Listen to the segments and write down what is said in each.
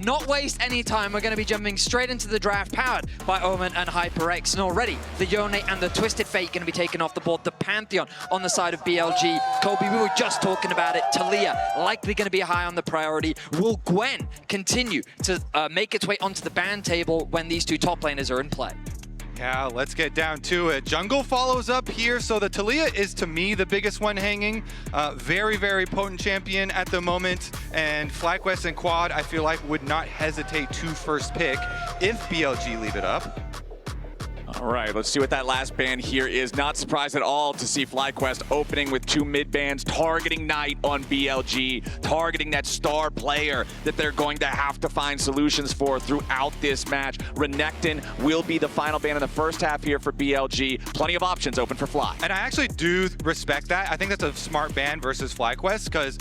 not waste any time. We're going to be jumping straight into the draft powered by Omen and HyperX. And already, the Yone and the Twisted Fate going to be taken off the board. The Pantheon on the side of BLG. Kobe, we were just talking about it. Talia likely going to be high on the priority. Will Gwen continue to make its way onto the ban table when these two top laners are in play? Yeah, let's get down to it. Jungle follows up here, so the Talia is, to me, the biggest one hanging. Very, very potent champion at the moment, and FlyQuest and Quad, I feel like, would not hesitate to first pick if BLG leave it up. All right, let's see what that last ban here is. Not surprised at all to see FlyQuest opening with 2 mid bans, targeting Knight on BLG, targeting that star player that they're going to have to find solutions for throughout this match. Renekton will be the final ban in the first half here for BLG. Plenty of options open for Fly. And I actually do respect that. I think that's a smart ban versus FlyQuest, because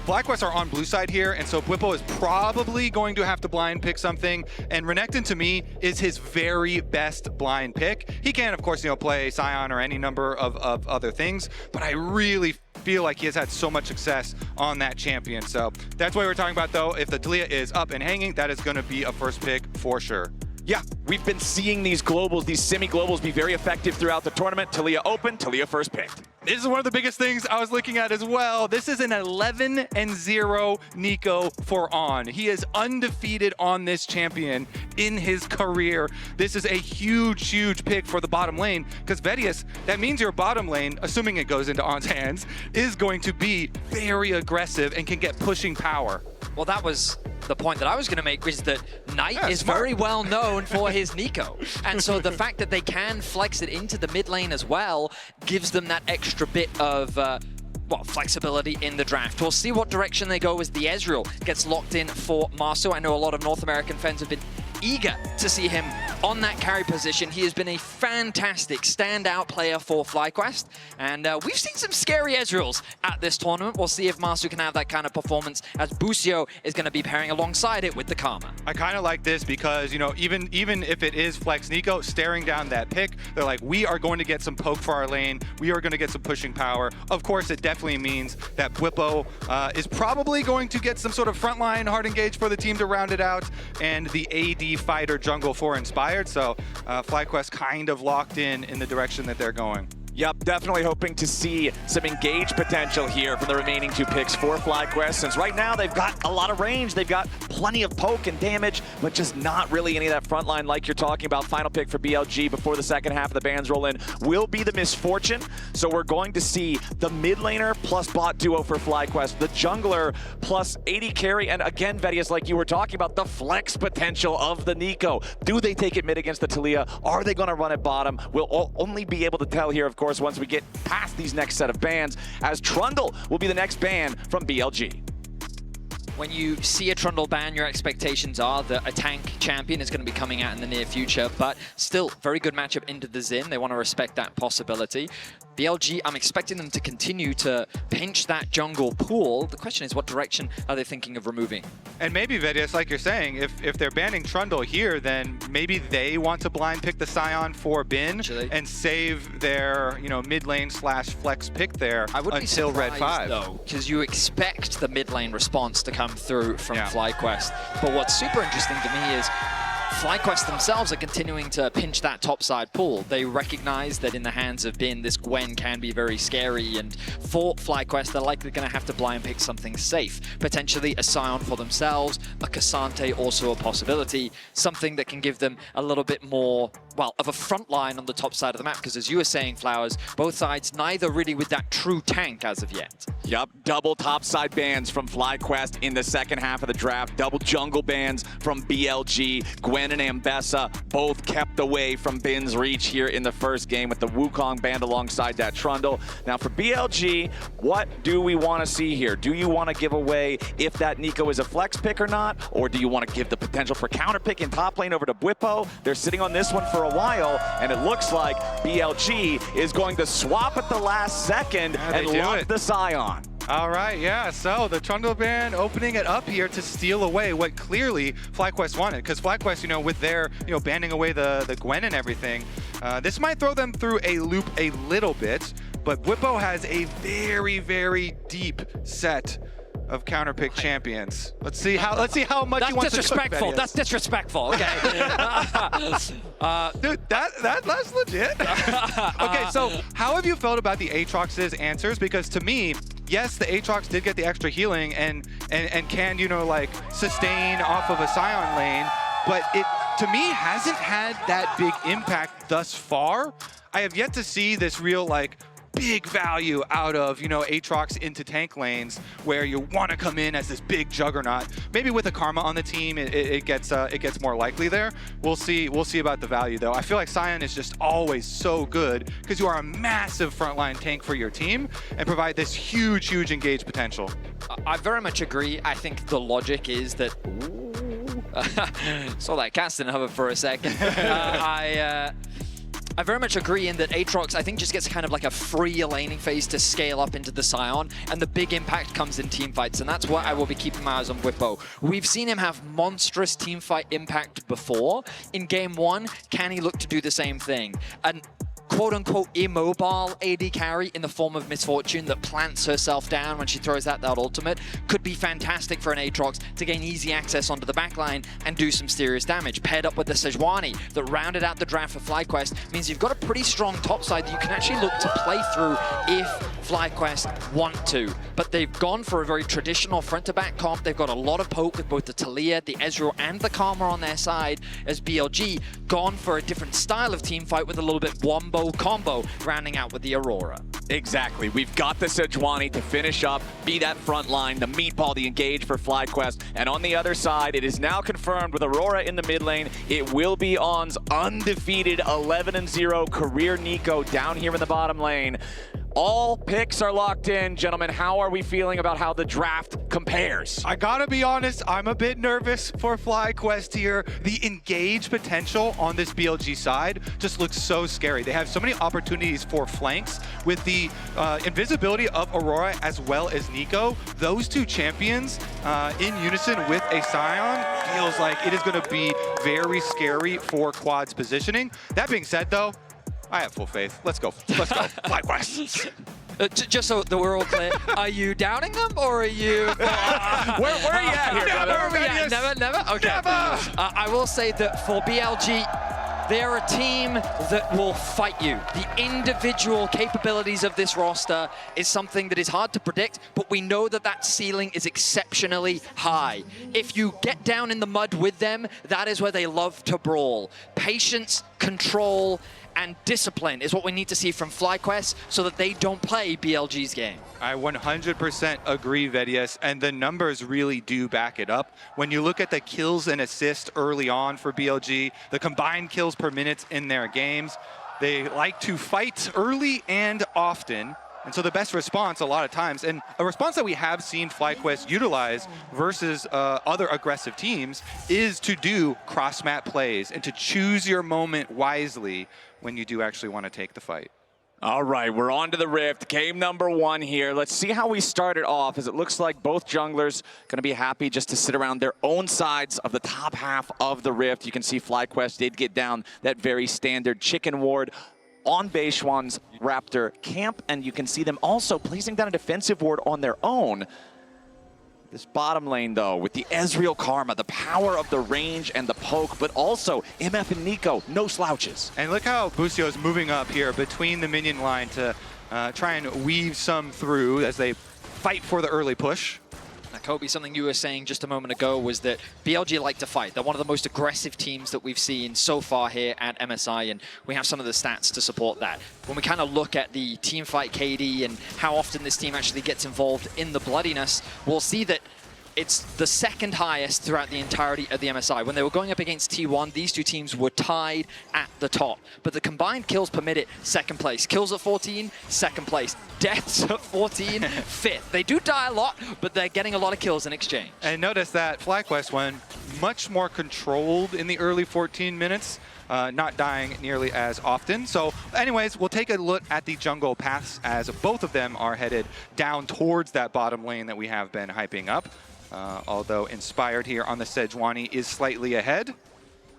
FlyQuest are on blue side here, and so Bwipo is probably going to have to blind pick something, and Renekton, to me, is his very best blind pick. He can, of course, play Sion or any number of other things, but I really feel like he has had so much success on that champion. So that's what we're talking about, though. If the Talia is up and hanging, that is going to be a first pick for sure. Yeah, we've been seeing these globals, these semi-globals be very effective throughout the tournament. Talia open, Talia first picked. This is one of the biggest things I was looking at as well. This is an 11-0 Neeko for On. He is undefeated on this champion in his career. This is a huge, huge pick for the bottom lane, because Vedius, that means your bottom lane, assuming it goes into On's hands, is going to be very aggressive and can get pushing power. Well, that was the point that I was going to make, is that Knight is very well known for his Neeko. And so the fact that they can flex it into the mid lane as well gives them that extra bit of flexibility in the draft. We'll see what direction they go as the Ezreal gets locked in for Marsu. I know a lot of North American fans have been eager to see him on that carry position. He has been a fantastic standout player for FlyQuest, and we've seen some scary Ezreals at this tournament. We'll see if Marsu can have that kind of performance, as Busio is going to be pairing alongside it with the Karma. I kind of like this because, even if it is Flex Neeko staring down that pick, they're like, we are going to get some poke for our lane. We are going to get some pushing power. Of course, it definitely means that Bwipo is probably going to get some sort of frontline hard engage for the team to round it out, and the AD fighter jungle for Inspired. So FlyQuest kind of locked in the direction that they're going. Yep, definitely hoping to see some engage potential here from the remaining 2 picks for FlyQuest, since right now they've got a lot of range, they've got plenty of poke and damage, but just not really any of that front line like you're talking about. Final pick for BLG before the second half of the bans roll in will be the Misfortune, so we're going to see the mid laner plus bot duo for FlyQuest, the jungler plus AD carry, and again, Vedius, like you were talking about, the flex potential of the Neeko. Do they take it mid against the Talia? Are they going to run it bottom? We'll only be able to tell here, of course, once we get past these next set of bans, as Trundle will be the next ban from BLG. When you see a Trundle ban, your expectations are that a tank champion is going to be coming out in the near future, but still, very good matchup into the Xin. They want to respect that possibility. BLG, I'm expecting them to continue to pinch that jungle pool. The question is, what direction are they thinking of removing? And maybe, Vedius, like you're saying, if they're banning Trundle here, then maybe they want to blind pick the Sion for Bin and save their, mid lane / flex pick there until Red 5. Though, because you expect the mid lane response to come through from FlyQuest. But what's super interesting to me is FlyQuest themselves are continuing to pinch that topside pool. They recognize that in the hands of Bin, this Gwen can be very scary, and for FlyQuest, they're likely going to have to blind pick something safe. Potentially a Sion for themselves, a Cassante also a possibility, something that can give them a little bit more, of a front line on the top side of the map, because as you were saying, Flowers, both sides neither really with that true tank as of yet. Yep, double topside bans from FlyQuest in the second half of the draft, double jungle bans from BLG. Gwen and Ambessa both kept away from Bin's reach here in the first game, with the Wukong banned alongside that Trundle. Now for BLG, what do we want to see here? Do you want to give away if that Neeko is a flex pick or not? Or do you want to give the potential for counter pick in top lane over to Bwipo? They're sitting on this one for a while, and it looks like BLG is going to swap at the last second and lock the Sion. All right, yeah, so the Trundle ban opening it up here to steal away what clearly FlyQuest wanted, because FlyQuest, with their, banning away the Gwen and everything, this might throw them through a loop a little bit, but Bwipo has a very, very deep set of counterpick champions. Let's see how much he wants to cook that is. That's disrespectful. Okay. Dude, that's legit. Okay, so how have you felt about the Aatrox's answers? Because to me, yes, the Aatrox did get the extra healing and can, you know, like sustain off of a Scion lane, but it, to me, hasn't had that big impact thus far. I have yet to see this real, like, big value out of, you know, Aatrox into tank lanes where you want to come in as this big juggernaut. Maybe with a Karma on the team, it gets more likely there. We'll see about the value though. I feel like Scion is just always so good because you are a massive frontline tank for your team and provide this huge engage potential. I very much agree. I think the logic is that. Saw that casting hover for a second. I very much agree in that Aatrox, I think, just gets kind of like a free laning phase to scale up into the Scion, and the big impact comes in teamfights, and that's what I will be keeping my eyes on Whippo. We've seen him have monstrous teamfight impact before. In Game 1, can he look to do the same thing? And quote-unquote immobile AD carry in the form of Misfortune that plants herself down when she throws out that ultimate could be fantastic for an Aatrox to gain easy access onto the backline and do some serious damage. Paired up with the Sejuani that rounded out the draft for FlyQuest means you've got a pretty strong top side that you can actually look to play through if FlyQuest want to. But they've gone for a very traditional front-to-back comp. They've got a lot of poke with both the Talia, the Ezreal, and the Karma on their side, as BLG gone for a different style of teamfight with a little bit wombo combo, rounding out with the Aurora. Exactly. We've got the Sejuani to finish up, be that front line, the meatball, the engage for FlyQuest. And on the other side, it is now confirmed with Aurora in the mid lane, it will be On's undefeated 11-0 career Nico down here in the bottom lane. All picks are locked in. Gentlemen, how are we feeling about how the draft compares? I gotta be honest, I'm a bit nervous for FlyQuest here. The engage potential on this BLG side just looks so scary. They have so many opportunities for flanks with the invisibility of Aurora as well as Nico. Those two champions in unison with a Scion feels like it is gonna be very scary for Quad's positioning. That being said though, I have full faith. Let's go. Let's go. FlyQuest. Just so that we're all clear, are you doubting them or are you... where are you at here, brother? Where are we at? Never? Okay. Never. I will say that for BLG, they are a team that will fight you. The individual capabilities of this roster is something that is hard to predict, but we know that that ceiling is exceptionally high. If you get down in the mud with them, that is where they love to brawl. Patience, control, and discipline is what we need to see from FlyQuest so that they don't play BLG's game. I 100% agree, Vedius, and the numbers really do back it up. When you look at the kills and assists early on for BLG, the combined kills per minute in their games, they like to fight early and often. And so the best response a lot of times, and a response that we have seen FlyQuest utilize versus other aggressive teams, is to do cross-map plays and to choose your moment wisely when you do actually want to take the fight. All right, we're on to the Rift. Game number 1 here. Let's see how we started off, as it looks like both junglers going to be happy just to sit around their own sides of the top half of the Rift. You can see FlyQuest did get down that very standard chicken ward on Beishuan's Raptor camp, and you can see them also placing down a defensive ward on their own. This bottom lane, though, with the Ezreal Karma, the power of the range and the poke, but also MF and Nico, no slouches. And look how Busio is moving up here between the minion line to try and weave some through as they fight for the early push. Now, Kobe, something you were saying just a moment ago was that BLG like to fight. They're one of the most aggressive teams that we've seen so far here at MSI, and we have some of the stats to support that. When we kind of look at the team fight KD and how often this team actually gets involved in the bloodiness, we'll see that it's the second highest throughout the entirety of the MSI. When they were going up against T1, these two teams were tied at the top. But the combined kills per minute, second place. Kills at 14, second place. Deaths at 14, fifth. They do die a lot, but they're getting a lot of kills in exchange. And notice that FlyQuest went much more controlled in the early 14 minutes, not dying nearly as often. So anyways, we'll take a look at the jungle paths as both of them are headed down towards that bottom lane that we have been hyping up. Although Inspired here on the Sejuani is slightly ahead.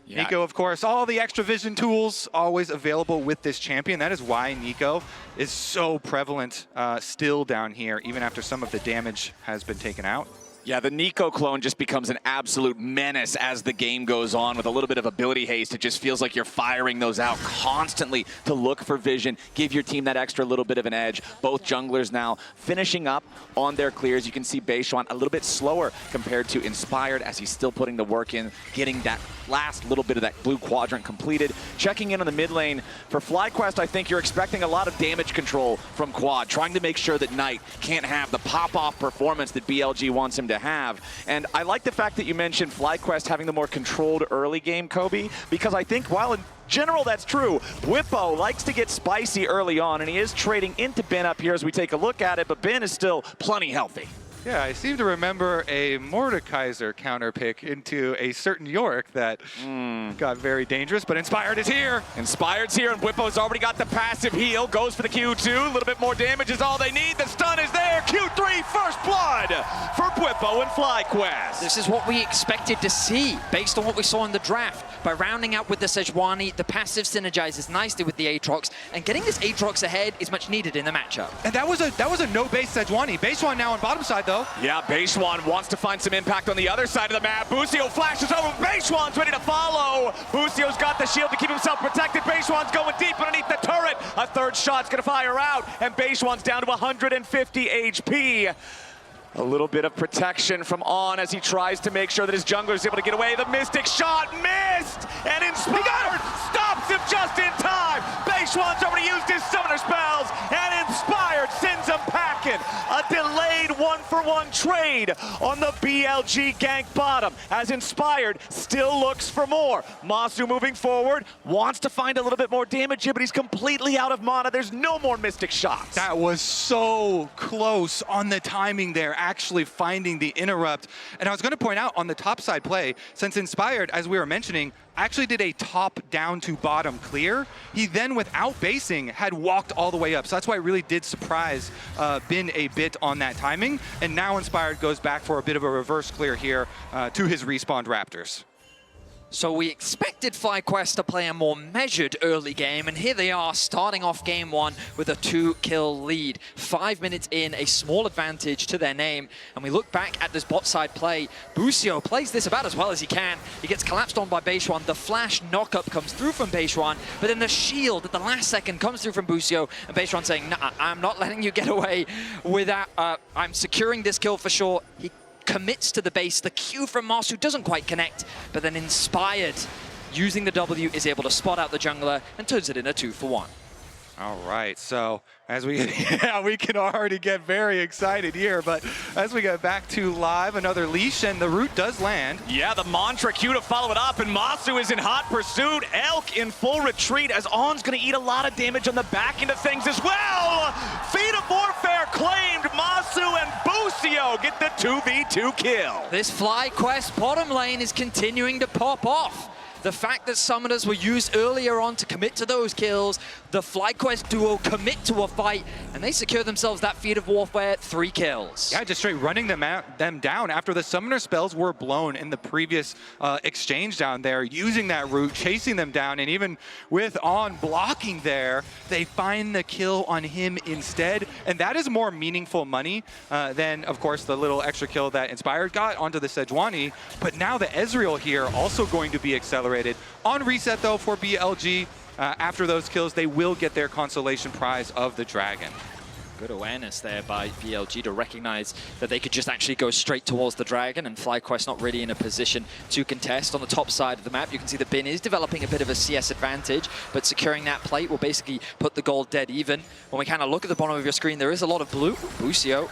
Yeah. Nico, of course, all the extra vision tools always available with this champion. That is why Nico is so prevalent still down here, even after some of the damage has been taken out. Yeah, the Nico clone just becomes an absolute menace as the game goes on. With a little bit of ability haste, it just feels like you're firing those out constantly to look for vision, give your team that extra little bit of an edge. Both junglers now finishing up on their clears. You can see Beishuan a little bit slower compared to Inspired as he's still putting the work in, getting that last little bit of that blue quadrant completed. Checking in on the mid lane. For FlyQuest, I think you're expecting a lot of damage control from Quad, trying to make sure that Knight can't have the pop-off performance that BLG wants him to have. And I like the fact that you mentioned FlyQuest having the more controlled early game, Kobe, because I think while in general that's true, Bwipo likes to get spicy early on, and he is trading into Ben up here as we take a look at it, but Ben is still plenty healthy. Yeah, I seem to remember a Mordekaiser counter pick into a certain York that got very dangerous, but Inspired is here. Inspired's here, and Bwipo's already got the passive heal. Goes for the Q2. A little bit more damage is all they need. The stun is there. Q3, first blood for Bwipo and FlyQuest. This is what we expected to see based on what we saw in the draft. By rounding out with the Sejuani, the passive synergizes nicely with the Aatrox, and getting this Aatrox ahead is much needed in the matchup. And that was a no-base Sejuani. Beishuan now on bottom side, though. Yeah, Beishuan wants to find some impact on the other side of the map. Busio flashes over. Beishuan's ready to follow. Busio's got the shield to keep himself protected. Beishuan's going deep underneath the turret. A third shot's going to fire out, and Beishuan's down to 150 HP. A little bit of protection from On as he tries to make sure that his jungler is able to get away. The Mystic shot missed, and Inspired stops him just in time. Beishuan's already used his summoner spells, and Inspired sends him packing. A delayed 1-for-1 trade on the BLG gank bottom, as Inspired still looks for more. Masu moving forward, wants to find a little bit more damage here, but he's completely out of mana. There's no more Mystic shots. That was so close on the timing there, actually finding the interrupt. And I was going to point out on the top side play, since Inspired, as we were mentioning, actually did a top down to bottom clear, he then without basing had walked all the way up. So that's why it really did surprise Bin a bit on that timing. And now Inspired goes back for a bit of a reverse clear here to his respawned Raptors. So we expected FlyQuest to play a more measured early game, and here they are starting off game one with a 2-kill lead. 5 minutes in, a small advantage to their name, and we look back at this bot side play. Busio plays this about as well as he can. He gets collapsed on by Beishuan. The flash knockup comes through from Beishuan, but then the shield at the last second comes through from Busio, and Beishuan saying, nah, I'm not letting you get away without, I'm securing this kill for sure. He commits to the base. The Q from Masu doesn't quite connect, but then Inspired, using the W, is able to spot out the jungler and turns it in a 2-for-1. All right, so as we we can already get very excited here, but as we get back to live, another leash, and the root does land. Yeah, the Mantra Q to follow it up, and Masu is in hot pursuit. Elk in full retreat as On's going to eat a lot of damage on the back end of things as well. Feet of Warfare claimed. Masu and Busio get the 2v2 kill. This FlyQuest bottom lane is continuing to pop off. The fact that summoners were used earlier on to commit to those kills, the FlyQuest duo commit to a fight, and they secure themselves that feat of warfare, 3 kills. Yeah, just straight running them down after the summoner spells were blown in the previous exchange down there, using that route, chasing them down, and even with On blocking there, they find the kill on him instead, and that is more meaningful money than, of course, the little extra kill that Inspired got onto the Sejuani, but now the Ezreal here also going to be accelerated. On reset, though, for BLG, after those kills, they will get their consolation prize of the Dragon. Good awareness there by BLG to recognize that they could just actually go straight towards the Dragon, and FlyQuest not really in a position to contest. On the top side of the map, you can see that Bin is developing a bit of a CS advantage, but securing that plate will basically put the gold dead even. When we kind of look at the bottom of your screen, there is a lot of blue. Busio,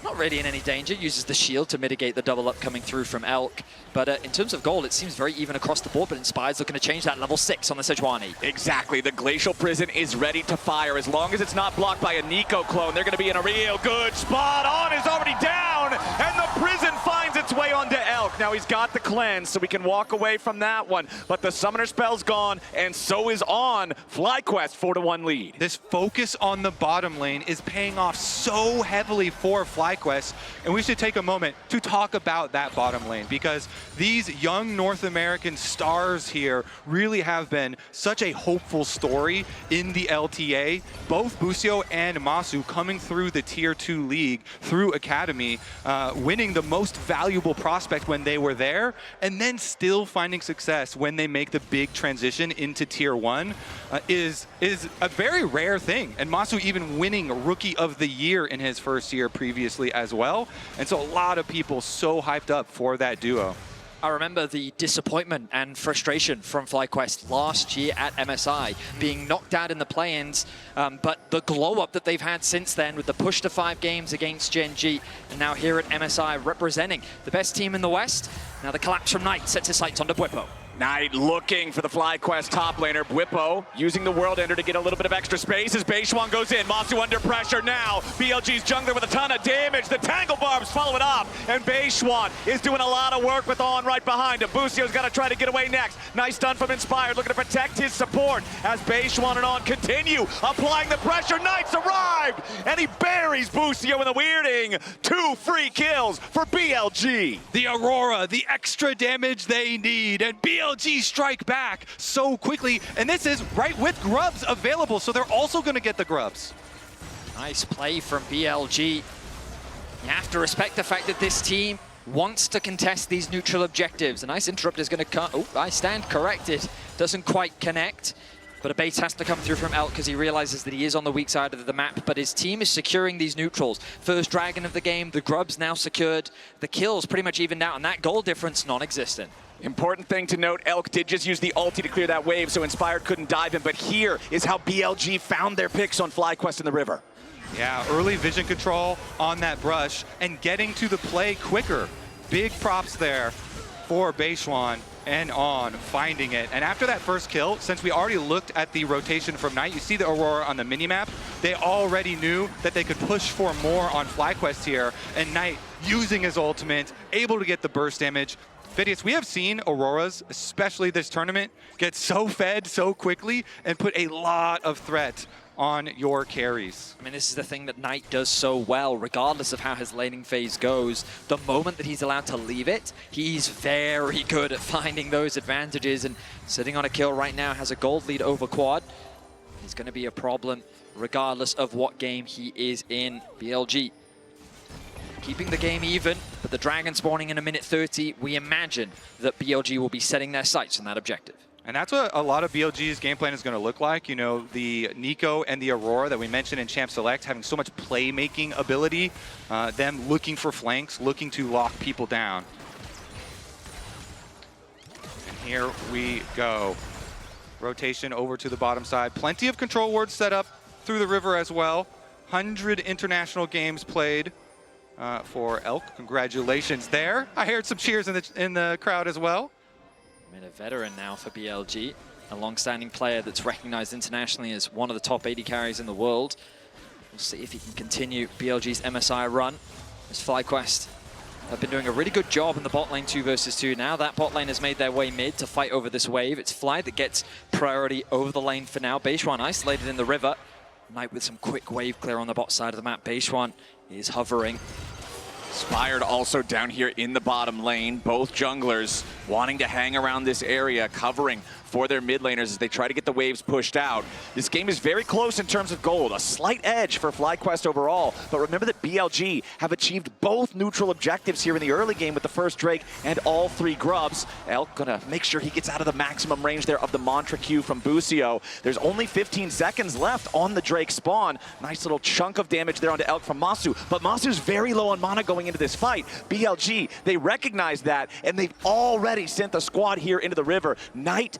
not really in any danger, uses the shield to mitigate the double up coming through from Elk. But in terms of gold, it seems very even across the board, but Inspired's looking to change that level 6 on the Sejuani. Exactly, the Glacial Prison is ready to fire. As long as it's not blocked by a Nico clone, they're gonna be in a real good spot. On is already down, and the prison finds its way onto Elk. Now he's got the cleanse, so we can walk away from that one. But the summoner spell's gone, and so is on. FlyQuest 4-1 lead. This focus on the bottom lane is paying off so heavily for FlyQuest, and we should take a moment to talk about that bottom lane, because these young North American stars here really have been such a hopeful story in the LTA. Both Busio and Masu coming through the Tier 2 league, through Academy, winning the most valuable prospect when they were there, and then still finding success when they make the big transition into Tier 1 is a very rare thing. And Masu even winning Rookie of the Year in his first year previously as well. And so a lot of people so hyped up for that duo. I remember the disappointment and frustration from FlyQuest last year at MSI, being knocked out in the play-ins, but the glow-up that they've had since then with the push to 5 games against Gen G, and now here at MSI representing the best team in the West. Now the collapse from Knight sets his sights on Bwipo. Knight looking for the FlyQuest top laner. Bwipo using the World Ender to get a little bit of extra space as Beishwan goes in. Masu under pressure now. BLG's jungler with a ton of damage. The Tangle Barbs follow it up, and Beishwan is doing a lot of work with On right behind him. Busio's got to try to get away next. Nice stun from Inspired, looking to protect his support as Beishwan and On continue applying the pressure. Knight's arrived, and he buries Busio in the weirding. 2 free kills for BLG. The Aurora, the extra damage they need, and BLG strike back so quickly, and this is right with grubs available, so they're also going to get the grubs. Nice play from BLG. You have to respect the fact that this team wants to contest these neutral objectives. A nice interrupt is going to come. Oh, I stand corrected. Doesn't quite connect, but a base has to come through from Elk because he realizes that he is on the weak side of the map, but his team is securing these neutrals. First dragon of the game, the grubs now secured, the kills pretty much evened out, and that goal difference non-existent. Important thing to note, Elk did just use the ulti to clear that wave, so Inspired couldn't dive him, but here is how BLG found their picks on FlyQuest in the river. Yeah, early vision control on that brush and getting to the play quicker. Big props there for Beishwan and On finding it. And after that first kill, since we already looked at the rotation from Knight, you see the Aurora on the minimap, they already knew that they could push for more on FlyQuest here, and Knight using his ultimate, able to get the burst damage. Phidias, we have seen Auroras, especially this tournament, get so fed so quickly and put a lot of threat on your carries. I mean, this is the thing that Knight does so well, regardless of how his laning phase goes. The moment that he's allowed to leave it, he's very good at finding those advantages, and sitting on a kill right now, has a gold lead over Quad. He's going to be a problem regardless of what game he is in. BLG keeping the game even, but the Dragon spawning in a minute 30, we imagine that BLG will be setting their sights on that objective. And that's what a lot of BLG's game plan is going to look like. You know, the Nico and the Aurora that we mentioned in Champ Select having so much playmaking ability, them looking for flanks, looking to lock people down. And here we go. Rotation over to the bottom side. Plenty of control wards set up through the river as well. 100 international games played for Elk. Congratulations there. I heard some cheers in the crowd as well. I mean, a veteran now for BLG, a long-standing player that's recognized internationally as one of the top 80 carries in the world. We'll see if he can continue BLG's MSI run, as FlyQuest have been doing a really good job in the bot lane 2 versus 2. Now that bot lane has made their way mid to fight over this wave. It's Fly that gets priority over the lane for now. Beishwan isolated in the river. Knight with some quick wave clear on the bot side of the map. Beishwan is hovering. Inspired also down here in the bottom lane. Both junglers wanting to hang around this area, covering for their mid laners as they try to get the waves pushed out. This game is very close in terms of gold. A slight edge for FlyQuest overall, but remember that BLG have achieved both neutral objectives here in the early game with the first Drake and all 3 grubs. Elk gonna make sure he gets out of the maximum range there of the Mantra Q from Busio. There's only 15 seconds left on the Drake spawn. Nice little chunk of damage there onto Elk from Masu, but Masu's very low on mana going into this fight. BLG, they recognize that, and they've already sent the squad here into the river. Knight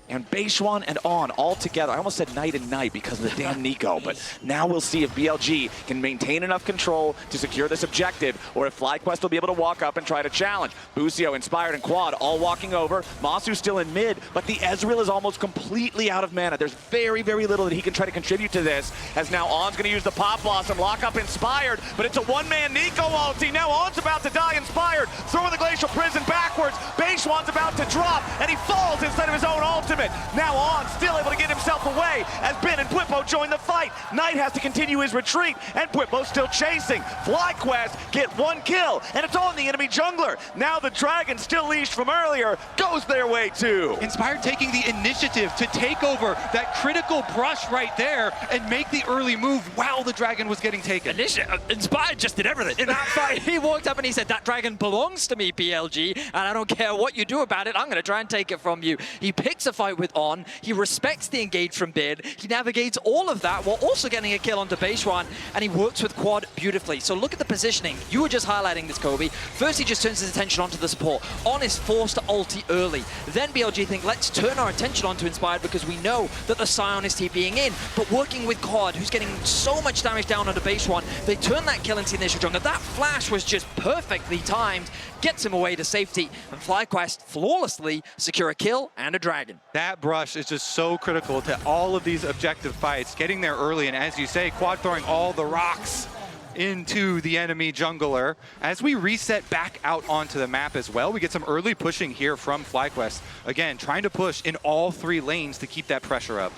and Beishuan and On all together. I almost said night and night because of the damn Nico, but now we'll see if BLG can maintain enough control to secure this objective, or if FlyQuest will be able to walk up and try to challenge. Busio, Inspired, and Quad all walking over. Masu's still in mid, but the Ezreal is almost completely out of mana. There's very, very little that he can try to contribute to this, as now On's going to use the Pop Blossom, lock up Inspired, but it's a one-man Nico ulti. Now On's about to die, Inspired, throwing the Glacial Prison backwards. Beishuan's about to drop, and he falls instead of his own ultimate. Now On still able to get himself away as Ben and Bwipo join the fight. Knight has to continue his retreat, and Bwipo's still chasing. FlyQuest get one kill, and it's on the enemy jungler. Now the Dragon, still leashed from earlier, goes their way too. Inspired taking the initiative to take over that critical brush right there and make the early move while the Dragon was getting taken. Inspired just did everything. In that fight, he walked up and he said, "That dragon belongs to me, BLG, and I don't care what you do about it, I'm going to try and take it from you." He picks a fight with On, he respects the engage from Bid, he navigates all of that while also getting a kill onto Beishuan, and he works with Quad beautifully. So look at the positioning. You were just highlighting this, Kobe. First, he just turns his attention onto the support. On is forced to ulti early. Then BLG think, let's turn our attention onto Inspired because we know that the Scion is TPing in, but working with Quad, who's getting so much damage down onto Beishuan, they turn that kill into the initial jungle. That flash was just perfectly timed, gets him away to safety, and FlyQuest flawlessly secure a kill and a dragon. That brush is just so critical to all of these objective fights, getting there early, and as you say, Quad throwing all the rocks into the enemy jungler. As we reset back out onto the map as well, we get some early pushing here from FlyQuest. Again, trying to push in all 3 lanes to keep that pressure up.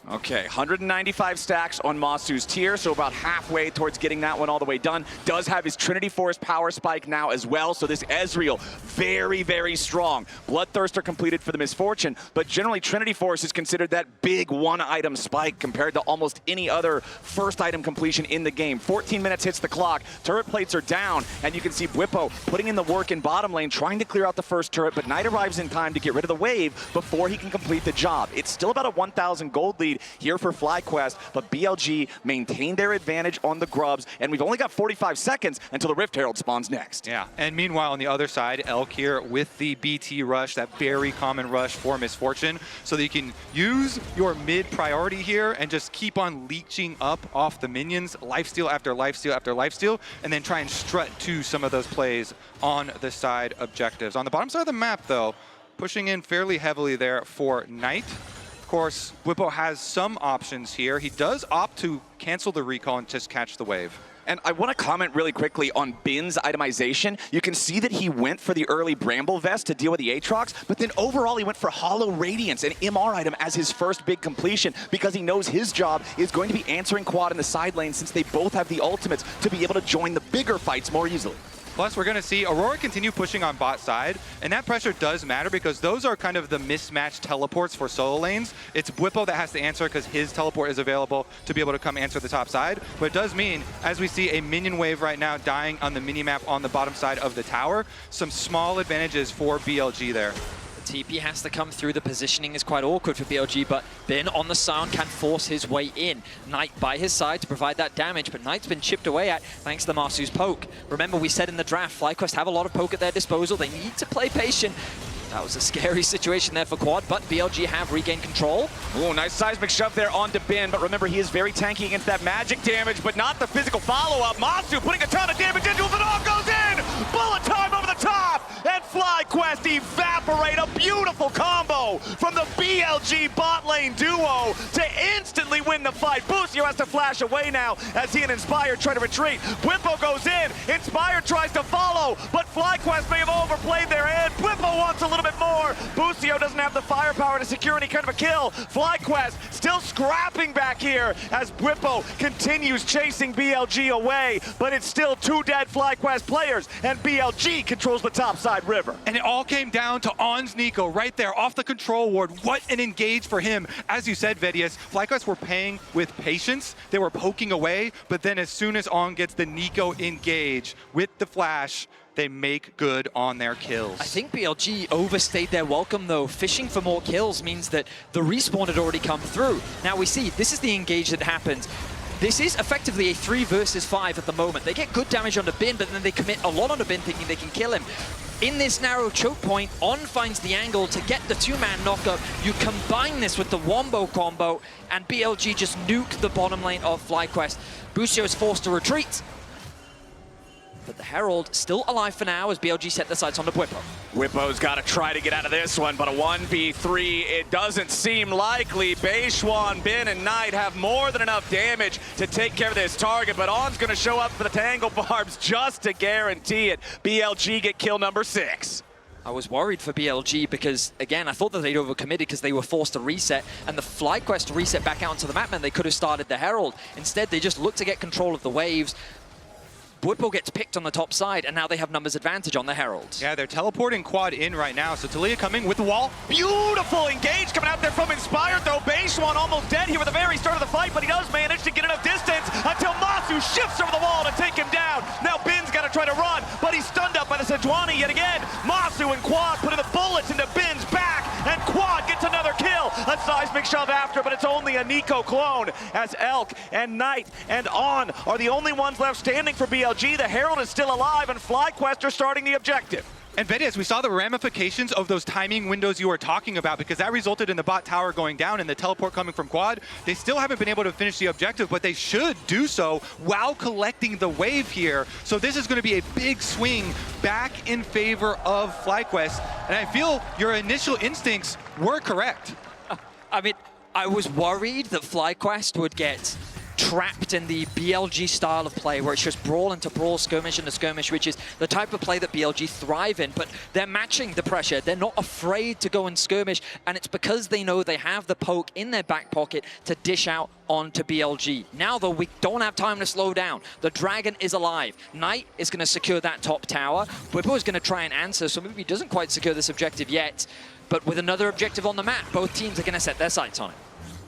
Okay, 195 stacks on Masu's tier, so about halfway towards getting that one all the way done. Does have his Trinity Force power spike now as well, so this Ezreal, very, very strong. Bloodthirster completed for the Misfortune, but generally Trinity Force is considered that big one-item spike compared to almost any other first item completion in the game. 14 minutes hits the clock, turret plates are down, and you can see Bwipo putting in the work in bottom lane, trying to clear out the first turret, but Knight arrives in time to get rid of the wave before he can complete the job. It's still about a 1,000 gold lead here for FlyQuest, but BLG maintained their advantage on the grubs, and we've only got 45 seconds until the Rift Herald spawns next. Yeah, and meanwhile on the other side, Elk here with the BT rush, that very common rush for Misfortune, so that you can use your mid priority here and just keep on leeching up off the minions, lifesteal after lifesteal after lifesteal, and then try and strut to some of those plays on the side objectives. On the bottom side of the map though, pushing in fairly heavily there for Knight. Of course, Bwipo has some options here. He does opt to cancel the recall and just catch the wave. And I want to comment really quickly on Bin's itemization. You can see that he went for the early Bramble Vest to deal with the Aatrox, but then overall he went for Hollow Radiance, an MR item, as his first big completion because he knows his job is going to be answering Quad in the side lane since they both have the ultimates to be able to join the bigger fights more easily. Plus, we're going to see Aurora continue pushing on bot side, and that pressure does matter because those are kind of the mismatched teleports for solo lanes. It's Bwipo that has to answer because his teleport is available to be able to come answer the top side. But it does mean, as we see a minion wave right now dying on the minimap on the bottom side of the tower, some small advantages for BLG there. TP has to come through. The positioning is quite awkward for BLG, but Ben on the sound can force his way in. Knight by his side to provide that damage, but Knight's been chipped away at thanks to Masu's poke. Remember, we said in the draft, FlyQuest have a lot of poke at their disposal. They need to play patient. That was a scary situation there for Quad, but BLG have regained control. Ooh, nice seismic shove there onto Ben, but remember, he is very tanky against that magic damage, but not the physical follow-up. Masu putting a ton of damage into it, but all goes in! Bullet time over the top! And FlyQuest evaporate a beautiful combo from the BLG bot lane duo to instantly win the fight. Busio has to flash away now as he and Inspired try to retreat. Bwipo goes in, Inspired tries to follow, but FlyQuest may have overplayed their hand. Bwipo wants a little bit more. Busio doesn't have the firepower to secure any kind of a kill. FlyQuest still scrapping back here as Bwipo continues chasing BLG away, but it's still 2 dead FlyQuest players, and BLG controls the topside river. And it all came down to On's Nico right there off the control ward. What an engage for him. As you said, Vedius, FlyQuest were playing with patience. They were poking away, but then as soon as On gets the Nico engage with the flash, they make good on their kills. I think BLG overstayed their welcome though. Fishing for more kills means that the respawn had already come through. Now we see, this is the engage that happens. This is effectively a 3 versus 5 at the moment. They get good damage onto Bin, but then they commit a lot onto Bin thinking they can kill him. in this narrow choke point, On finds the angle to get the two-man knockup. You combine this with the Wombo combo, and BLG just nuke the bottom lane of FlyQuest. Busio is forced to retreat, but the Herald still alive for now as BLG set their sights on the Bwipo. Bwipo's got to try to get out of this one, but a 1v3, it doesn't seem likely. Beishwan, Bin, and Knight have more than enough damage to take care of this target, but On's going to show up for the Tangle Barbs just to guarantee it. BLG get kill number 6. I was worried for BLG because, again, I thought that they'd overcommitted because they were forced to reset, and the FlyQuest reset back out onto the map meant they could have started the Herald. Instead, they just looked to get control of the waves. Bwipo gets picked on the top side, and now they have numbers advantage on the Herald. Yeah, they're teleporting quad in right now, so Talia coming with the wall. Beautiful engage coming out there from Inspired, though. Beishwan almost dead here at the very start of the fight, but he does manage to get enough distance until Masu shifts over the wall to take him down. Now Bin's got to try to run, but he's stunned up by the Sejuani yet again. Masu and Quad putting the bullets into Bin's back, and Quad gets another kill. A seismic shove after, but it's only a Nico clone, as Elk and Knight and On are the only ones left standing for BLG. The Herald is still alive, and FlyQuest are starting the objective. And Vedias, we saw the ramifications of those timing windows you were talking about, because that resulted in the bot tower going down and the teleport coming from Quad. They still haven't been able to finish the objective, but they should do so while collecting the wave here. So this is going to be a big swing back in favor of FlyQuest, and I feel your initial instincts were correct. I mean, I was worried that FlyQuest would get trapped in the BLG style of play where it's just brawl into brawl, skirmish into skirmish, which is the type of play that BLG thrive in, but they're matching the pressure. They're not afraid to go and skirmish, and it's because they know they have the poke in their back pocket to dish out onto BLG. Now, though, we don't have time to slow down. The Dragon is alive. Knight is going to secure that top tower. Bwipo is going to try and answer, so maybe he doesn't quite secure this objective yet, but with another objective on the map, both teams are going to set their sights on it.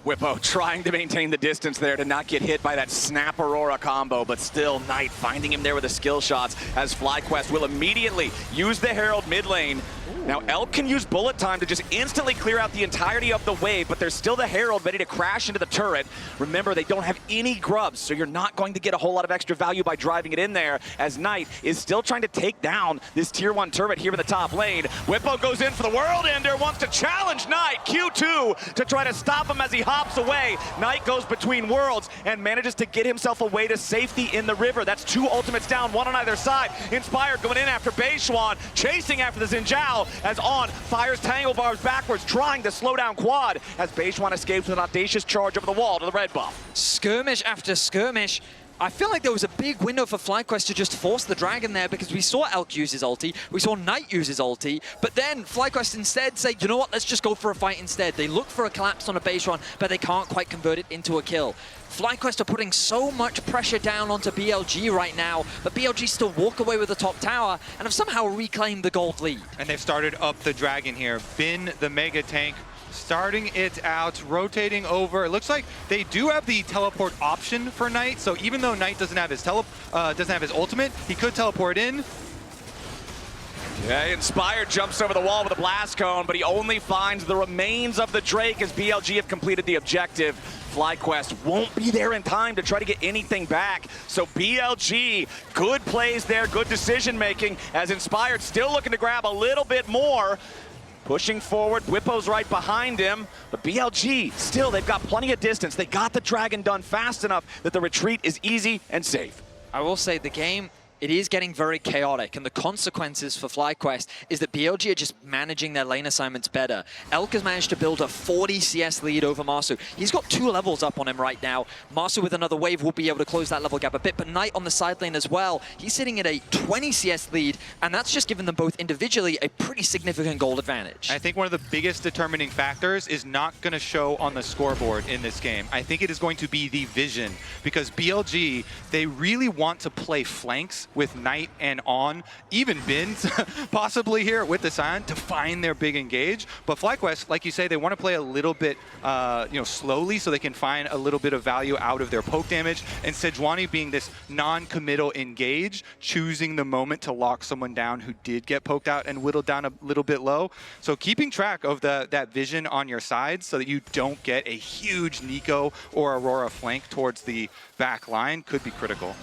Bwipo trying to maintain the distance there to not get hit by that Snap Aurora combo, but still Knight finding him there with the skill shots as FlyQuest will immediately use the Herald mid lane. Now Elk can use bullet time to just instantly clear out the entirety of the wave, but there's still the Herald ready to crash into the turret. Remember, they don't have any grubs, so you're not going to get a whole lot of extra value by driving it in there, as Knight is still trying to take down this tier 1 turret here in the top lane. Bwipo goes in for the World Ender, wants to challenge Knight, Q2 to try to stop him as he hops away. Knight goes between worlds and manages to get himself away to safety in the river. That's 2 ultimates down, 1 on either side. Inspired going in after Beishwan, chasing after the Xinjiao as On fires Tangle Barbs backwards, trying to slow down Quad as Beishwan escapes with an audacious charge over the wall to the red buff. Skirmish after skirmish. I feel like there was a big window for FlyQuest to just force the Dragon there, because we saw Elk use his ulti, we saw Knight use his ulti, but then FlyQuest instead say, you know what, let's just go for a fight instead. They look for a collapse on a base run, but they can't quite convert it into a kill. FlyQuest are putting so much pressure down onto BLG right now, but BLG still walk away with the top tower and have somehow reclaimed the gold lead. And they've started up the Dragon here. Bin, the mega tank, starting it out, rotating over. It looks like they do have the teleport option for Knight, so even though Knight doesn't have his ultimate, he could teleport in. Yeah, Inspired jumps over the wall with a blast cone, but he only finds the remains of the Drake as BLG have completed the objective. FlyQuest won't be there in time to try to get anything back. So BLG, good plays there, good decision making, as Inspired still looking to grab a little bit more. Pushing forward, Bwipo's right behind him, but BLG, still, they've got plenty of distance. They got the Dragon done fast enough that the retreat is easy and safe. I will say the game, it is getting very chaotic, and the consequences for FlyQuest is that BLG are just managing their lane assignments better. Elk has managed to build a 40 CS lead over Masu. He's got 2 levels up on him right now. Masu with another wave will be able to close that level gap a bit, but Knight on the side lane as well. He's sitting at a 20 CS lead, and that's just given them both individually a pretty significant goal advantage. I think one of the biggest determining factors is not going to show on the scoreboard in this game. I think it is going to be the vision, because BLG, they really want to play flanks with Knight and On, even Bins possibly here with the Sion to find their big engage. But FlyQuest, like you say, they want to play a little bit slowly so they can find a little bit of value out of their poke damage. And Sejuani being this non-committal engage, choosing the moment to lock someone down who did get poked out and whittled down a little bit low. So keeping track of that vision on your side so that you don't get a huge Nico or Aurora flank towards the back line could be critical.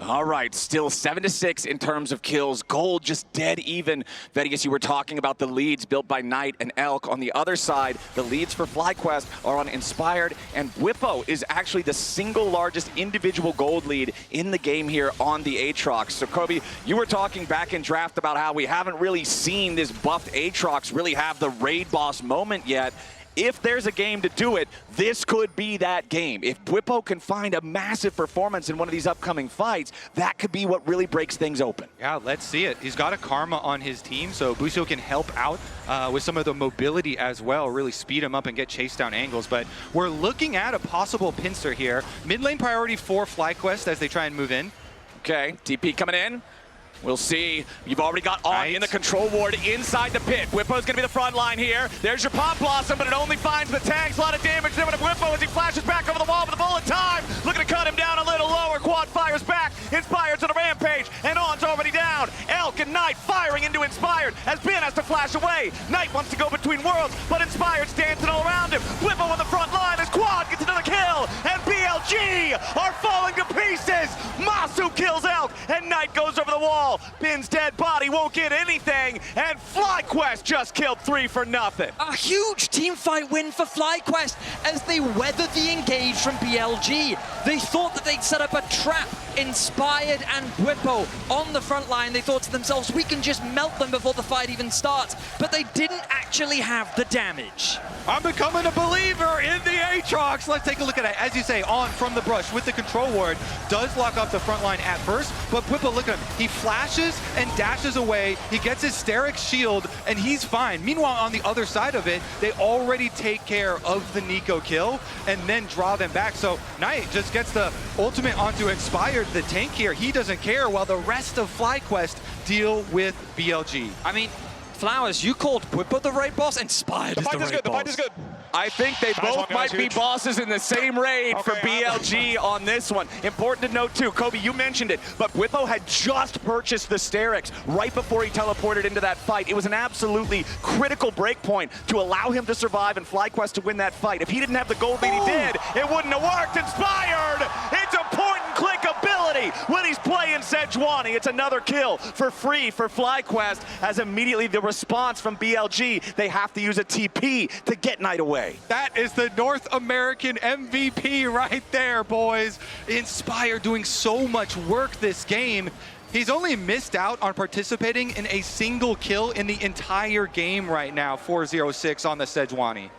All right, still 7-6 in terms of kills. Gold just dead even. Vegas, you were talking about the leads built by Knight and Elk. On the other side, the leads for FlyQuest are on Inspired, and Whippo is actually the single largest individual gold lead in the game here on the Aatrox. So Kobe, you were talking back in draft about how we haven't really seen this buffed Aatrox really have the raid boss moment yet. If there's a game to do it, this could be that game. If Whippo can find a massive performance in one of these upcoming fights, that could be what really breaks things open. Yeah, let's see it. He's got a Karma on his team, so Busio can help out with some of the mobility as well, really speed him up and get chase down angles. But we're looking at a possible pincer here. Mid lane priority for FlyQuest as they try and move in. Okay, TP coming in. We'll see. You've already got On in the control ward inside the pit. Whippo's going to be the front line here. There's your Pop Blossom, but it only finds the tanks. A lot of damage there with Whippo as he flashes back over the wall with the bullet time. Looking to cut him down a little lower. Quad fires back. Inspired to the rampage, and On's already down. Elk and Knight firing into Inspired as Ben has to flash away. Knight wants to go between worlds, but Inspired's dancing all around him. Whippo on the front line as Quad gets another kill, and BLG are falling to pieces. Masu kills Elk, and Knight goes over the wall. Ben's dead body won't get anything, and FlyQuest just killed 3 for nothing. A huge team fight win for FlyQuest as they weathered the engage from BLG. They thought that they'd set up a trap. Inspired and Whippo on the front line. They thought to themselves, we can just melt them before the fight even starts. But they didn't actually have the damage. I'm becoming a believer in the Aatrox. Let's take a look at it. As you say, On from the brush with the control ward does lock up the front line at first, but Whippo, look at him. He flashes and dashes away. He gets his Sterix shield, and he's fine. Meanwhile, on the other side of it, they already take care of the Nico kill and then draw them back. So Knight just gets the ultimate onto Inspired, the tank here. He doesn't care, while the rest of FlyQuest deal with BLG. I mean, Flowers, you called Whippo the raid boss. Inspired is the raid boss. The fight is good. I think they both might be bosses in the same raid for BLG on this one. Important to note too, Kobe, you mentioned it, but Whippo had just purchased the Sterix right before he teleported into that fight. It was an absolutely critical break point to allow him to survive and FlyQuest to win that fight. If he didn't have the gold lead he did, it wouldn't have worked. Inspired! It's a point and click ability when he's playing Sejuani. It's another kill for free for FlyQuest as immediately the response from BLG, they have to use a TP to get Knight away. That is the North American MVP right there, boys. Inspire doing so much work this game. He's only missed out on participating in a single kill in the entire game right now, 4-0-6 on the Sejuani.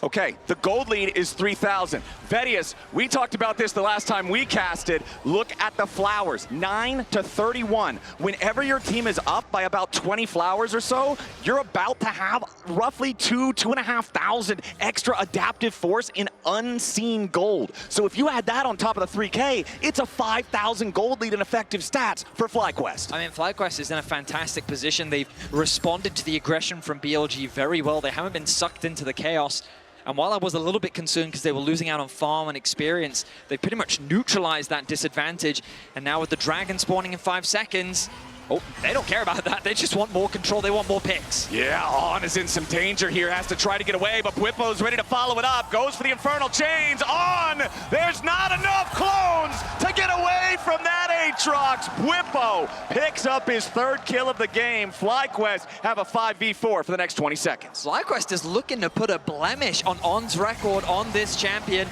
Okay, the gold lead is 3,000. Vedius, we talked about this the last time we casted. Look at the flowers, 9-31. Whenever your team is up by about 20 flowers or so, you're about to have roughly 2,500 extra adaptive force in unseen gold. So if you add that on top of the 3K, it's a 5,000 gold lead in effective stats for FlyQuest. I mean, FlyQuest is in a fantastic position. They've responded to the aggression from BLG very well. They haven't been sucked into the chaos. And while I was a little bit concerned because they were losing out on farm and experience, they pretty much neutralized that disadvantage. And now with the dragon spawning in 5 seconds, oh, they don't care about that. They just want more control. They want more picks. Yeah, On is in some danger here. Has to try to get away, but Whippo's ready to follow it up. Goes for the Infernal Chains. On! There's not enough clones to get away from that Aatrox. Whippo picks up his 3rd kill of the game. FlyQuest have a 5v4 for the next 20 seconds. FlyQuest is looking to put a blemish on On's record on this champion.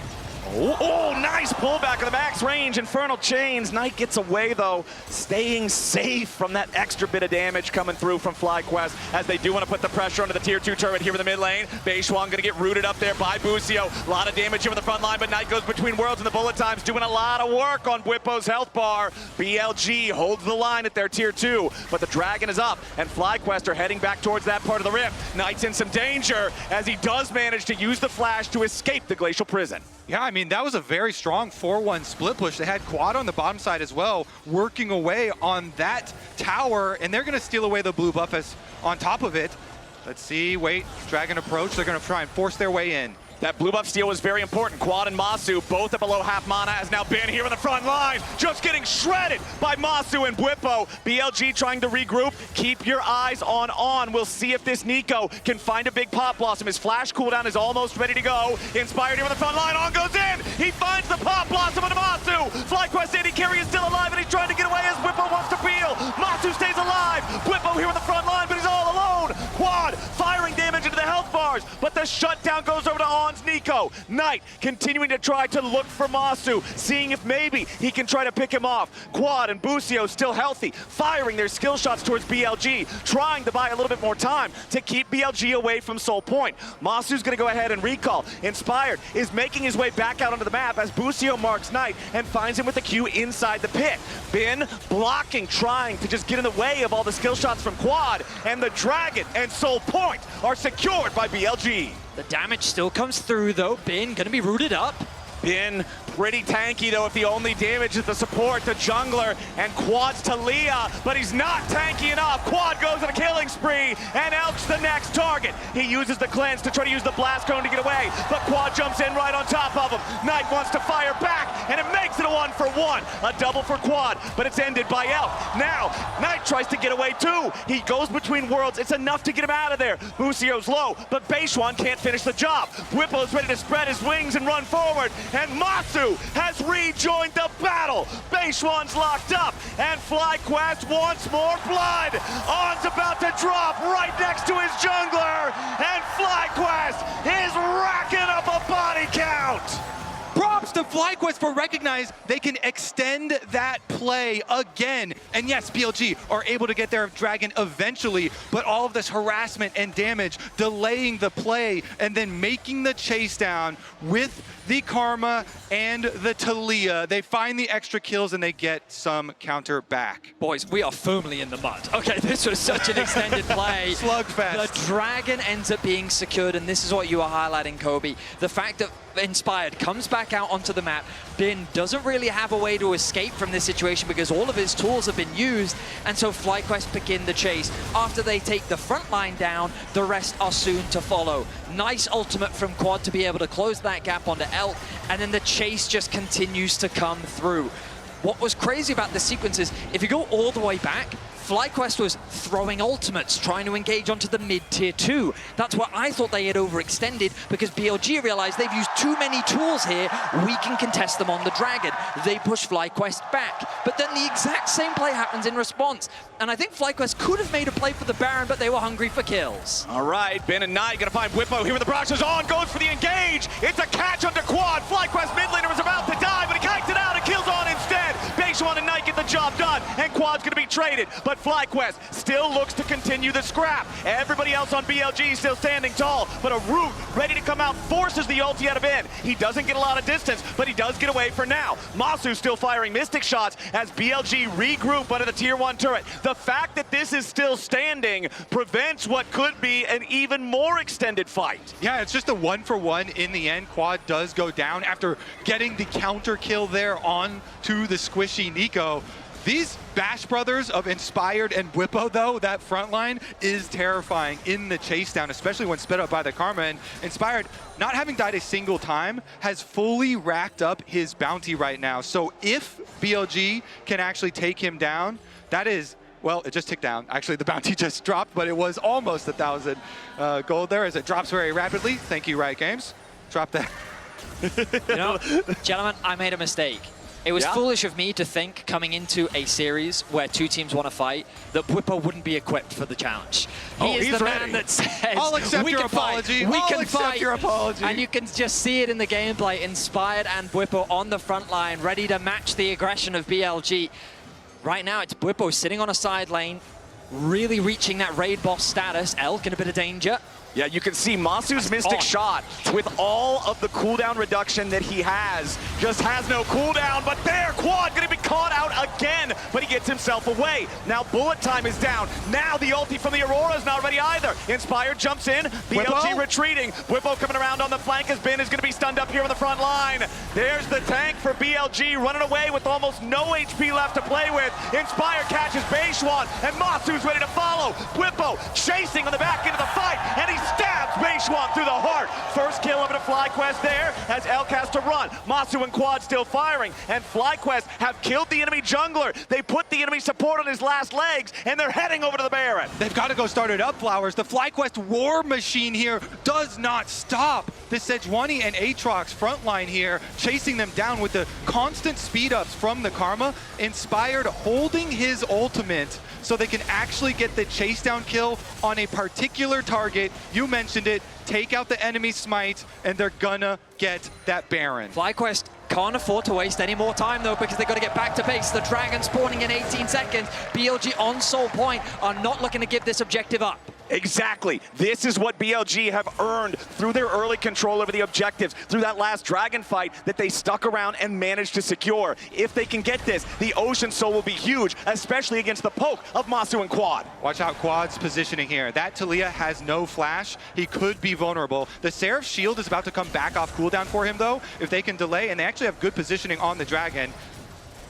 Oh, nice pullback of the max range. Infernal Chains. Knight gets away, though, staying safe from that extra bit of damage coming through from FlyQuest as they do want to put the pressure onto the tier 2 turret here in the mid lane. Beishuang going to get rooted up there by Busio. A lot of damage here on the front line, but Knight goes between worlds and the bullet times, doing a lot of work on Whippo's health bar. BLG holds the line at their tier 2, but the dragon is up, and FlyQuest are heading back towards that part of the rift. Knight's in some danger as he does manage to use the flash to escape the glacial prison. Yeah, I mean, that was a very strong 4-1 split push. They had Quad on the bottom side as well, working away on that tower, and they're going to steal away the blue buff as on top of it. Let's see, wait, dragon approach. They're going to try and force their way in. That blue buff steal was very important. Quad and Masu both at below half mana, as now Ben here in the front line, just getting shredded by Masu and Bwipo. BLG trying to regroup. Keep your eyes on. We'll see if this Nico can find a big Pop Blossom. His flash cooldown is almost ready to go. Inspired here on the front line, on goes in. He finds the Pop Blossom into Masu. FlyQuest AD carry is still alive, and he's trying to get away as Bwipo wants to peel. Masu stays alive. Bwipo here on the front line, but he's all alone. Quad firing damage into the health bars, but the shutdown goes over to On's Nico. Knight continuing to try to look for Masu, seeing if maybe he can try to pick him off. Quad and Busio still healthy, firing their skill shots towards BLG, trying to buy a little bit more time to keep BLG away from Soul Point. Masu's gonna go ahead and recall. Inspired is making his way back out onto the map as Busio marks Knight and finds him with the Q inside the pit. Bin blocking, trying to just get in the way of all the skill shots from Quad, and the Dragon and Soul Point are secured by BLG. The damage still comes through though. Bin gonna be rooted up. Bin pretty tanky though, if the only damage is the support to jungler, and Quad's to Leah, but he's not tanky enough. Quad goes on a killing spree, and Elk's the next target. He uses the cleanse to try to use the blast cone to get away, but Quad jumps in right on top of him. Knight wants to fire back, and it makes it a 1-for-1. A double for Quad, but it's ended by Elk. Now, Knight tries to get away too. He goes between worlds. It's enough to get him out of there. Busio's low, but Beishuan can't finish the job. Whipple's ready to spread his wings and run forward, and Masu has rejoined the battle. Beishuan's locked up, and FlyQuest wants more blood. On's about to drop right next to his jungler, and FlyQuest is racking up a body count. Props to FlyQuest for recognizing they can extend that play again. And yes, BLG are able to get their Dragon eventually, but all of this harassment and damage, delaying the play, and then making the chase down with the Karma and the Talia. They find the extra kills and they get some counter back. Boys, we are firmly in the mud. Okay, this was such an extended play. Slugfest. The Dragon ends up being secured, and this is what you are highlighting, Kobe. The fact that Inspired comes back out onto the map. Bin doesn't really have a way to escape from this situation because all of his tools have been used, and so FlyQuest begin the chase. After they take the front line down, the rest are soon to follow. Nice ultimate from Quad to be able to close that gap onto Elk, and then the chase just continues to come through. What was crazy about this sequence is, if you go all the way back, FlyQuest was throwing ultimates, trying to engage onto the mid-tier 2. That's what I thought they had overextended, because BLG realized they've used too many tools here. We can contest them on the Dragon. They push FlyQuest back. But then the exact same play happens in response. And I think FlyQuest could have made a play for the Baron, but they were hungry for kills. All right, Ben and Knight gonna find Bwipo here with the Broxers on, goes for the engage. It's a catch under Quad. FlyQuest mid laner was about to die, but he kites it out and kills on instead. Beishuan and Knight get the job done, and Quad's gonna be traded. But FlyQuest still looks to continue the scrap. Everybody else on BLG still standing tall, but a Root ready to come out forces the ulti out of Ben. He doesn't get a lot of distance, but he does get away for now. Masu still firing Mystic shots as BLG regroup under the tier 1 turret. The fact that this is still standing prevents what could be an even more extended fight. Yeah, it's just a 1-for-1 in the end. Quad does go down after getting the counter kill there on to the squishy Nico. These Bash brothers of Inspired and Bwipo, though, that front line is terrifying in the chase down, especially when sped up by the Karma. And Inspired, not having died a single time, has fully racked up his bounty right now. So if BLG can actually take him down, that is, well, it just ticked down. Actually, the bounty just dropped, but it was almost 1,000 gold there as it drops very rapidly. Thank you, Riot Games. Drop that. You know, gentlemen, I made a mistake. It was foolish of me to think, coming into a series where two teams want to fight, that Bwipo wouldn't be equipped for the challenge. He's the man that says, I'll accept your apology. We can fight. Your apology. And you can just see it in the gameplay. Inspired and Bwipo on the front line, ready to match the aggression of BLG. Right now, it's Bwipo sitting on a side lane, really reaching that raid boss status. Elk in a bit of danger. Yeah, you can see Masu's Mystic shot with all of the cooldown reduction that he has. Just has no cooldown, but there, Quad gonna be caught out again, but he gets himself away. Now bullet time is down. Now the ulti from the Aurora's not ready either. Inspired jumps in, BLG retreating. Bwipo coming around on the flank as Ben is gonna be stunned up here on the front line. There's the tank for BLG running away with almost no HP left to play with. Inspired catches Beishuan, and Masu's ready to follow. Bwipo chasing on the back end of the fight, and he stabs Beishuan through the heart. First kill over to FlyQuest there as Elk has to run. Masu and Quad still firing, and FlyQuest have killed the enemy jungler. They put the enemy support on his last legs, and they're heading over to the Baron. They've got to go start it up, Flowers. The FlyQuest war machine here does not stop. The Sejuani and Aatrox front line here, chasing them down with the constant speed ups from the Karma. Inspired holding his ultimate so they can actually get the chase down kill on a particular target. You mentioned it, take out the enemy smite, and they're gonna get that Baron. FlyQuest can't afford to waste any more time though, because they've got to get back to base. The Dragon spawning in 18 seconds. BLG on Soul Point are not looking to give this objective up. Exactly. This is what BLG have earned through their early control over the objectives, through that last Dragon fight that they stuck around and managed to secure. If they can get this, the Ocean Soul will be huge, especially against the poke of Masu and Quad. Watch out Quad's positioning here. That Taliyah has no flash. He could be vulnerable. The Seraph's shield is about to come back off cooldown for him though, if they can delay, and they actually have good positioning on the Dragon.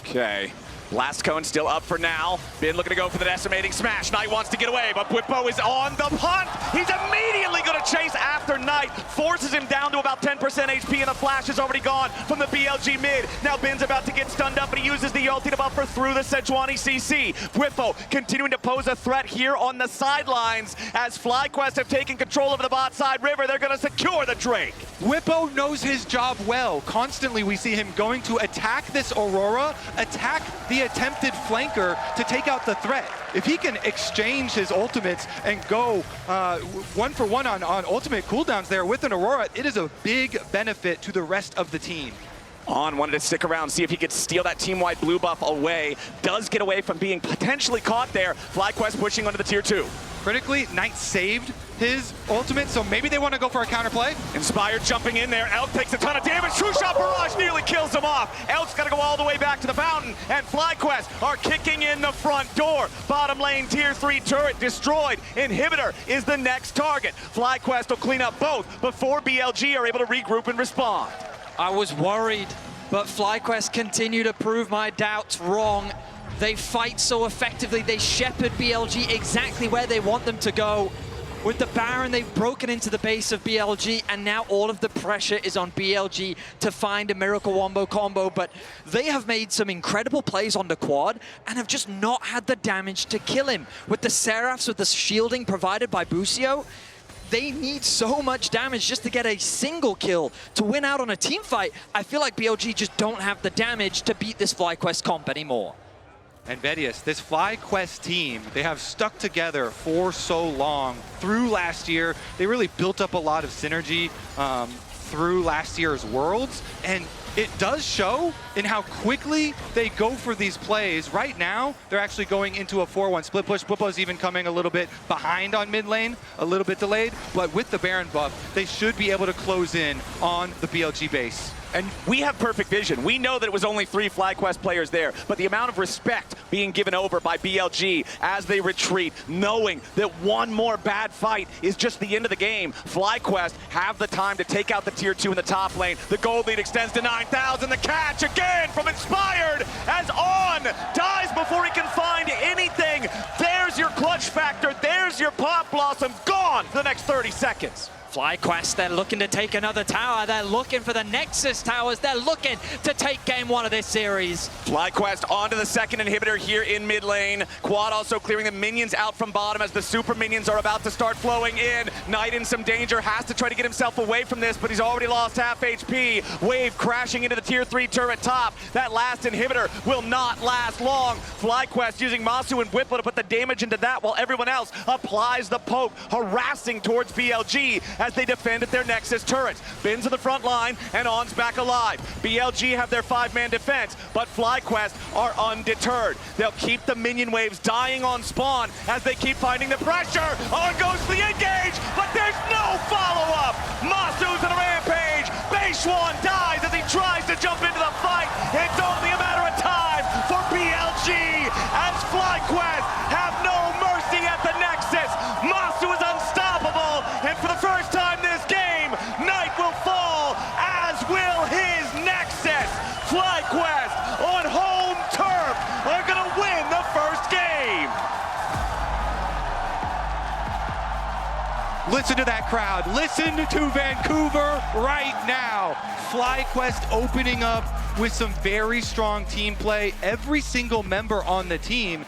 Okay. Blast Cone still up for now. Bin looking to go for the decimating smash. Knight wants to get away, but Bwipo is on the punt. He's immediately going to chase after Knight. Forces him down to about 10% HP, and the flash is already gone from the BLG mid. Now Bin's about to get stunned up, but he uses the ulti to buffer through the Sejuani CC. Bwipo continuing to pose a threat here on the sidelines as FlyQuest have taken control over the bot side river. They're going to secure the Drake. Bwipo knows his job well. Constantly we see him going to attack this Aurora, attack the attempted flanker to take out the threat. If he can exchange his ultimates and go 1 for 1 on ultimate cooldowns there with an Aurora, it is a big benefit to the rest of the team. On wanted to stick around, see if he could steal that team-wide blue buff away. Does get away from being potentially caught there. FlyQuest pushing onto the tier 2. Critically, Knight saved his ultimate, so maybe they want to go for a counterplay. Inspired jumping in there. Elk takes a ton of damage. True Shot Barrage nearly kills him off. Elk's got to go all the way back to the fountain, and FlyQuest are kicking in the front door. Bottom lane tier 3 turret destroyed. Inhibitor is the next target. FlyQuest will clean up both before BLG are able to regroup and respond. I was worried, but FlyQuest continue to prove my doubts wrong. They fight so effectively. They shepherd BLG exactly where they want them to go. With the Baron, they've broken into the base of BLG, and now all of the pressure is on BLG to find a Miracle Wombo combo, but they have made some incredible plays on the Quad and have just not had the damage to kill him. With the Seraphs, with the shielding provided by Busio, they need so much damage just to get a single kill to win out on a team fight. I feel like BLG just don't have the damage to beat this FlyQuest comp anymore. And Vedius, this FlyQuest team, they have stuck together for so long. Through last year, they really built up a lot of synergy through last year's Worlds, and it does show in how quickly they go for these plays. Right now, they're actually going into a 4-1 split push. Bwipo's even coming a little bit behind on mid lane, a little bit delayed, but with the Baron buff, they should be able to close in on the BLG base. And we have perfect vision. We know that it was only 3 FlyQuest players there, but the amount of respect being given over by BLG as they retreat, knowing that one more bad fight is just the end of the game. FlyQuest have the time to take out the tier 2 in the top lane. The gold lead extends to 9,000. The catch again from Inspired as On dies before he can find anything. There's your clutch factor. There's your Pop Blossom gone for the next 30 seconds. FlyQuest, they're looking to take another tower. They're looking for the Nexus towers. They're looking to take game 1 of this series. FlyQuest onto the second inhibitor here in mid lane. Quad also clearing the minions out from bottom as the super minions are about to start flowing in. Knight in some danger, has to try to get himself away from this, but he's already lost half HP. Wave crashing into the tier 3 turret top. That last inhibitor will not last long. FlyQuest using Masu and Bwipo to put the damage into that while everyone else applies the poke, harassing towards BLG as they defend at their Nexus turrets. Bin's in the front line, and On's back alive. BLG have their 5-man defense, but FlyQuest are undeterred. They'll keep the minion waves dying on spawn as they keep finding the pressure. On goes the engage, but there's no follow-up. Masu's in a rampage. Beishwan dies as he tries to jump into the fight. It's only a matter of time for BLG as FlyQuest have no mercy at the Nexus. Masu is unstoppable, and for the first time this game, Knight will fall, as will his Nexus. FlyQuest on home turf are gonna win the first game. Listen to that crowd. Listen to Vancouver right now. FlyQuest opening up with some very strong team play. Every single member on the team